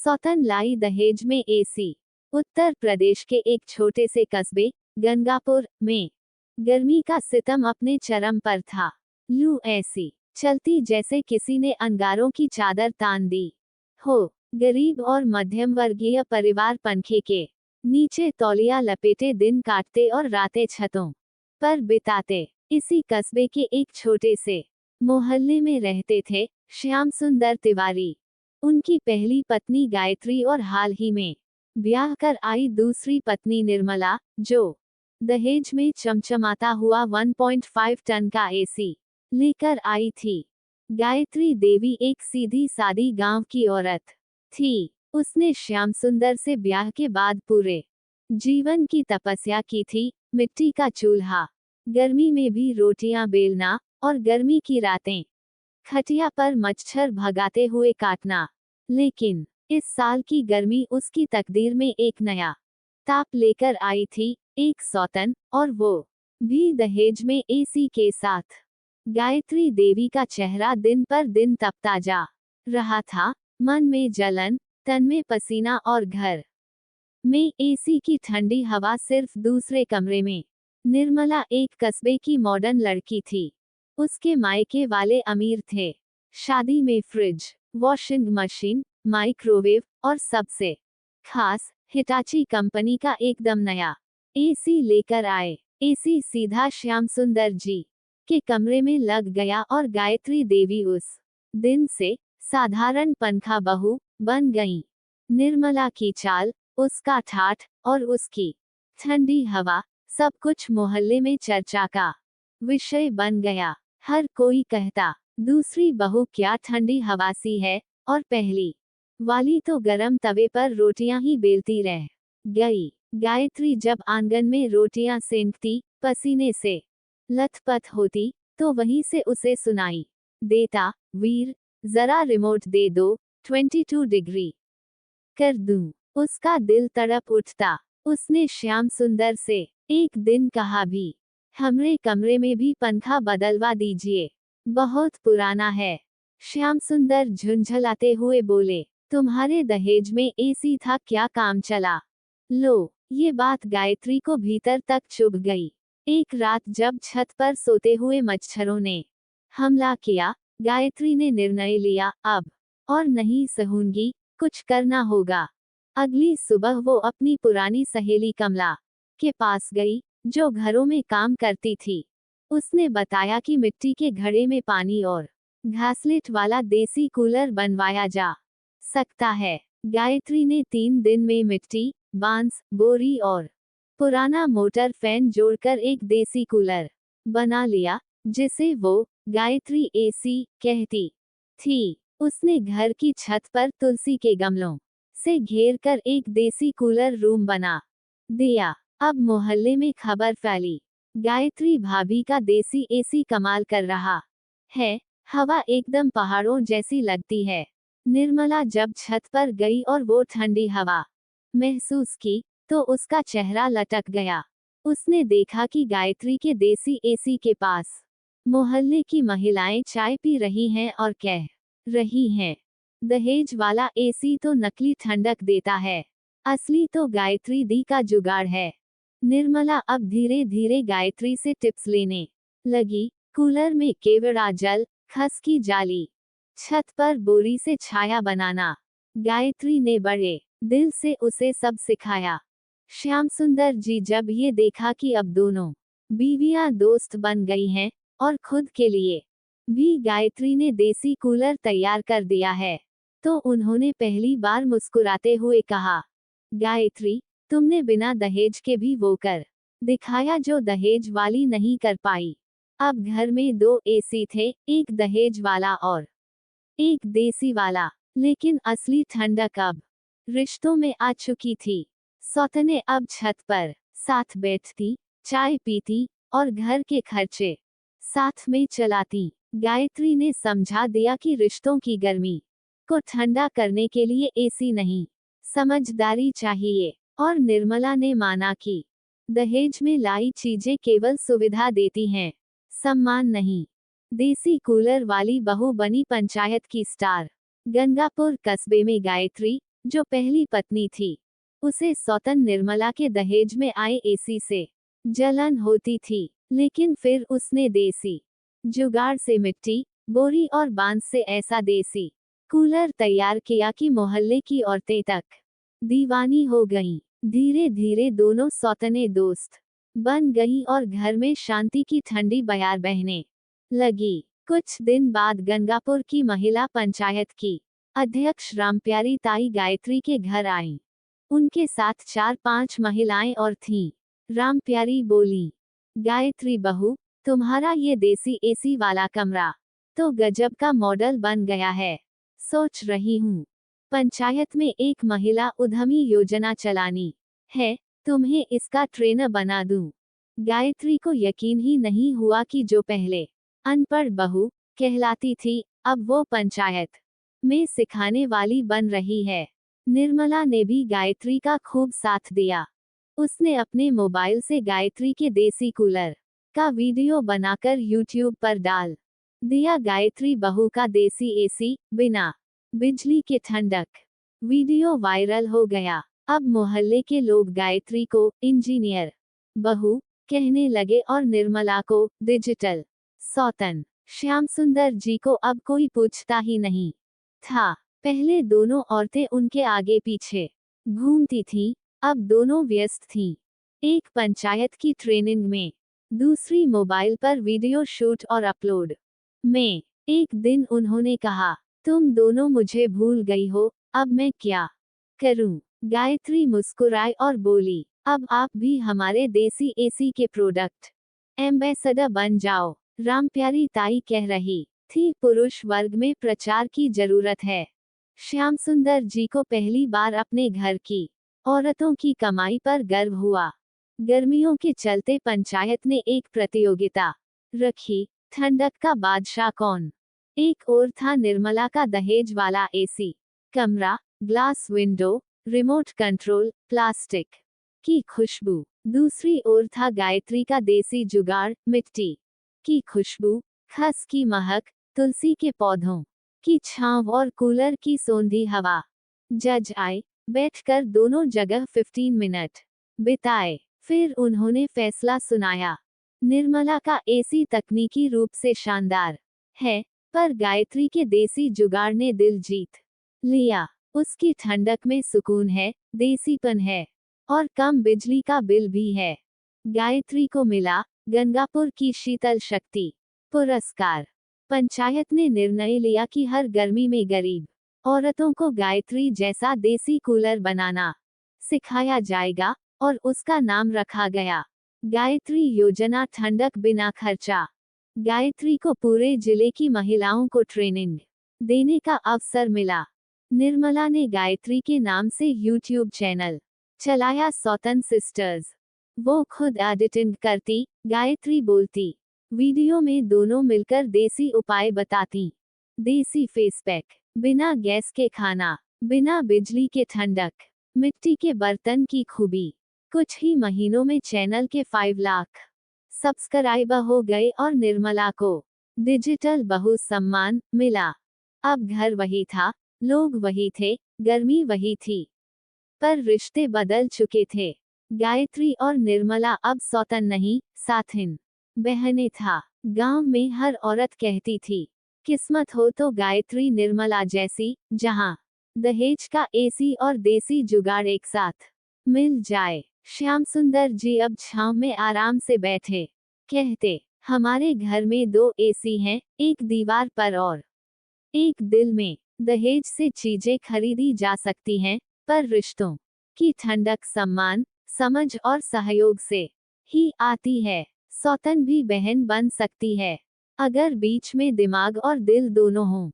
सौतन लाई दहेज में एसी। उत्तर प्रदेश के एक छोटे से कस्बे गंगापुर में गर्मी का सितम अपने चरम पर था। लू ऐसी चलती जैसे किसी ने अंगारों की चादर तान दी हो। गरीब और मध्यम वर्गीय परिवार पंखे के नीचे तौलिया लपेटे दिन काटते और रातें छतों पर बिताते। इसी कस्बे के एक छोटे से मोहल्ले में रहते थे श्याम सुंदर तिवारी, उनकी पहली पत्नी गायत्री और हाल ही में ब्याह कर आई दूसरी पत्नी निर्मला, जो दहेज में चमचमाता हुआ 1.5 टन का एसी लेकर आई थी। गायत्री देवी एक सीधी सादी गांव की औरत थी। उसने श्याम सुंदर से ब्याह के बाद पूरे जीवन की तपस्या की थी। मिट्टी का चूल्हा, गर्मी में भी रोटियां बेलना और गर्मी की रातें खटिया पर मच्छर भगाते हुए काटना। लेकिन इस साल की गर्मी उसकी तकदीर में एक नया ताप लेकर आई थी, एक सौतन, और वो भी दहेज में एसी के साथ। गायत्री देवी का चेहरा दिन पर दिन तपता जा रहा था। मन में जलन, तन में पसीना और घर में एसी की ठंडी हवा सिर्फ दूसरे कमरे में। निर्मला एक कस्बे की मॉडर्न लड़की थी। उसके मायके वाले अमीर थे। शादी में फ्रिज, वॉशिंग मशीन, माइक्रोवेव और सबसे खास हिटाची कंपनी का एकदम नया एसी लेकर आए। एसी सीधा श्याम सुंदर जी के कमरे में लग गया और गायत्री देवी उस दिन से साधारण पंखा बहू बन गईं। निर्मला की चाल, उसका ठाठ और उसकी ठंडी हवा, सब कुछ मोहल्ले में चर्चा का विषय बन गया। हर कोई कहता, दूसरी बहू क्या ठंडी हवा सी है, और पहली वाली तो गरम तवे पर रोटियां ही बेलती रह गई। गायत्री जब आंगन में रोटियां सेंकती, पसीने से लथपथ होती, तो वहीं से उसे सुनाई देता, वीर जरा रिमोट दे दो, 22 डिग्री कर दूं। उसका दिल तड़प उठता। उसने श्याम सुंदर से एक दिन कहा भी, हमरे कमरे में भी पंखा बदलवा दीजिए, बहुत पुराना है। श्याम सुंदर झुंझलाते हुए बोले, तुम्हारे दहेज में एसी था, क्या काम चला? लो, ये बात गायत्री को भीतर तक चुभ गई। एक रात जब छत पर सोते हुए मच्छरों ने हमला किया, गायत्री ने निर्णय लिया, अब और नहीं सहूंगी, कुछ करना होगा। अगली सुबह वो अपनी पुरानी सहेली कमला के पास गई, जो घरों में काम करती थी। उसने बताया कि मिट्टी के घड़े में पानी और घासलेट वाला देसी कूलर बनवाया जा सकता है। गायत्री ने 3 दिन में मिट्टी, बांस, बोरी और पुराना मोटर फैन जोड़कर एक देसी कूलर बना लिया, जिसे वो गायत्री एसी कहती थी। उसने घर की छत पर तुलसी के गमलों से घेर कर एक देसी कूलर रूम बना दिया। अब मोहल्ले में खबर फैली, गायत्री भाभी का देसी एसी कमाल कर रहा है, हवा एकदम पहाड़ों जैसी लगती है। निर्मला जब छत पर गई और वो ठंडी हवा महसूस की, तो उसका चेहरा लटक गया। उसने देखा कि गायत्री के देसी एसी के पास मोहल्ले की महिलाएं चाय पी रही हैं और कह रही हैं, दहेज वाला एसी तो नकली ठंडक देता है, असली तो गायत्री दी का जुगाड़ है। निर्मला अब धीरे धीरे गायत्री से टिप्स लेने लगी। कूलर में केवड़ा जल, खस की जाली, छत पर बोरी से छाया बनाना। गायत्री ने बड़े दिल से उसे सब सिखाया। श्याम सुंदर जी जब ये देखा कि अब दोनों बीवियां दोस्त बन गई हैं और खुद के लिए भी गायत्री ने देसी कूलर तैयार कर दिया है, तो उन्होंने पहली बार मुस्कुराते हुए कहा, गायत्री, तुमने बिना दहेज के भी वो कर दिखाया जो दहेज वाली नहीं कर पाई। अब घर में 2 एसी थे, एक दहेज वाला और एक देसी वाला, लेकिन असली ठंडक अब रिश्तों में आ चुकी थी। सौतने अब छत पर साथ बैठती, चाय पीती और घर के खर्चे साथ में चलाती। गायत्री ने समझा दिया कि रिश्तों की गर्मी को ठंडा करने के लिए एसी नहीं, समझदारी चाहिए। और निर्मला ने माना कि दहेज में लाई चीजें केवल सुविधा देती हैं, सम्मान नहीं। देसी कूलर वाली बहू बनी पंचायत की स्टार। गंगापुर कस्बे में गायत्री जो पहली पत्नी थी, उसे सौतन निर्मला के दहेज में आए एसी से जलन होती थी, लेकिन फिर उसने देसी जुगाड़ से मिट्टी, बोरी और बांस से ऐसा देसी कूलर तैयार किया कि मोहल्ले की औरतें तक दीवानी हो गईं। धीरे धीरे दोनों सौतने दोस्त बन गईं और घर में शांति की ठंडी बयार बहने लगी। कुछ दिन बाद गंगापुर की महिला पंचायत की अध्यक्ष रामप्यारी ताई गायत्री के घर आईं। उनके साथ 4-5 महिलाएं और थीं। रामप्यारी बोली, गायत्री बहू, तुम्हारा ये देसी एसी वाला कमरा तो गजब का मॉडल बन गया है। सोच रही हूँ पंचायत में एक महिला उद्यमी योजना चलानी है, तुम्हें इसका ट्रेनर बना दूं। गायत्री को यकीन ही नहीं हुआ कि जो पहले अनपढ़ बहू कहलाती थी, अब वो पंचायत में सिखाने वाली बन रही है। निर्मला ने भी गायत्री का खूब साथ दिया। उसने अपने मोबाइल से गायत्री के देसी कूलर का वीडियो बनाकर यूट्यूब पर डाल दिया। गायत्री बहू का देसी एसी, बिना बिजली के ठंडक। वीडियो वायरल हो गया। अब मोहल्ले के लोग गायत्री को इंजीनियर बहू कहने लगे और निर्मला को डिजिटल सौतन। श्याम सुंदर जी को अब कोई पूछता ही नहीं था। पहले दोनों औरतें उनके आगे पीछे घूमती थीं, अब दोनों व्यस्त थीं। एक पंचायत की ट्रेनिंग में, दूसरी मोबाइल पर वीडियो शूट और अपलोड में। एक दिन उन्होंने कहा, तुम दोनों मुझे भूल गई हो, अब मैं क्या करूं? गायत्री मुस्कुराई और बोली, अब आप भी हमारे देसी एसी के प्रोडक्ट एम्बेसडर बन जाओ। रामप्यारी ताई कह रही थी, पुरुष वर्ग में प्रचार की जरूरत है। श्याम सुंदर जी को पहली बार अपने घर की औरतों की कमाई पर गर्व हुआ। गर्मियों के चलते पंचायत ने एक प्रतियोगिता रखी, ठंडक का बादशाह कौन। एक ओर था निर्मला का दहेज वाला एसी कमरा, glass window, remote control, plastic की खुशबू। दूसरी ओर था गायत्री का देसी जुगाड़, मिट्टी की खुशबू, खस की महक, तुलसी के पौधों की छांव और कूलर की सोंधी हवा। जज आए, बैठकर दोनों जगह 15 मिनट बिताए। फिर उन्होंने फैसला सुनाया, निर्मला का एसी तकनीकी रूप से शानदार है, पर गायत्री के देसी जुगाड़ ने दिल जीत लिया। उसकी ठंडक में सुकून है, देसीपन है और कम बिजली का बिल भी है। गायत्री को मिला गंगापुर की शीतल शक्ति पुरस्कार। पंचायत ने निर्णय लिया कि हर गर्मी में गरीब औरतों को गायत्री जैसा देसी कूलर बनाना सिखाया जाएगा और उसका नाम रखा गया गायत्री योजना। ठंडक बिना खर्चा। गायत्री को पूरे जिले की महिलाओं को ट्रेनिंग देने का अवसर मिला। निर्मला ने गायत्री के नाम से यूट्यूब चैनल चलाया, सौतन सिस्टर्स। वो खुद एडिटिंग करती, गायत्री बोलती। वीडियो में दोनों मिलकर देसी उपाय बताती। देसी फेस पैक, बिना गैस के खाना, बिना बिजली के ठंडक, मिट्टी के बर्तन की खूबी। कुछ ही महीनों में चैनल के 5 लाख सब्सक्राइबर हो गए और निर्मला को डिजिटल बहू सम्मान मिला। अब घर वही था, लोग वही थे, गर्मी वही थी, पर रिश्ते बदल चुके थे। गायत्री और निर्मला अब सौतन नहीं, साथिन बहनें था। गांव में हर औरत कहती थी, किस्मत हो तो गायत्री निर्मला जैसी, जहां दहेज का एसी और देसी जुगाड़ एक साथ मिल जाए। श्याम सुंदर जी अब छांव में आराम से बैठे, कहते, हमारे घर में 2 एसी हैं, एक दीवार पर और एक दिल में। दहेज से चीजें खरीदी जा सकती हैं, पर रिश्तों की ठंडक सम्मान, समझ और सहयोग से ही आती है। सौतन भी बहन बन सकती है, अगर बीच में दिमाग और दिल दोनों हों।